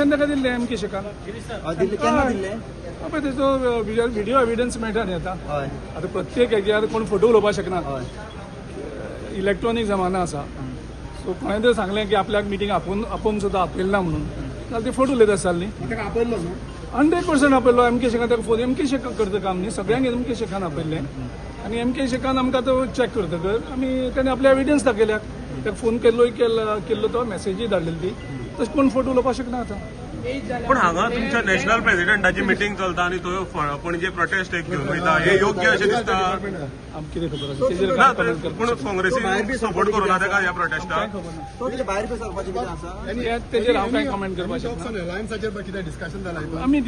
Permission ताका दिल्लें M के शेखान. दिल्ली केन्ना दिल्ले? पळय तेजो व्हिडिओ एविडन्स मेळटा न्ही आतां. हय. आतां प्रत्येक हेजेर कोण फोटो उलोवपाक शकना. हय. इलेक्ट्रॉनिक जमाना आसा. सो कोणें जर सांगलें की आपल्याक मिटींग आपोवंक सुद्दां आपयलना म्हणून जाल्यार ते फट उलयत आसताली न्ही. ताका आपयल्लो न्हू? 100% आपयलो. एम के शेखान ताका फोन एम के शेखान करता काम न्ही. सगळ्यांक एम के शेखान आपयल्लें आनी एम के शेखान आमकां तो चॅक करतकच आमी ताणें आपले एविडन्स दाखयल्यात. ताका फोन केल्लो तो मेसेजूय धाडलेली ती. तशें कोण फोटो उलोवपाक शकना आतां. पण हांगा तुमच्या नॅशनल प्रेसिडेंटाची मिटींग चलता आनी थंय पणजे प्रोटेस्ट एक घेवन वयता हे योग्य अशें दिसता? आमकां कितें खबर आसा तेजेर कांय comment करपाक पूण काँग्रेसीन सपोर्ट करूना ताका ह्या प्रोटेस्टाक? तो कितें भायर बी सरपाचें कितें आसा? तेजेर हांव कांय कमेंट करपाक शकना. अलायन्साचेर कितें डिस्कशन जालां? आमी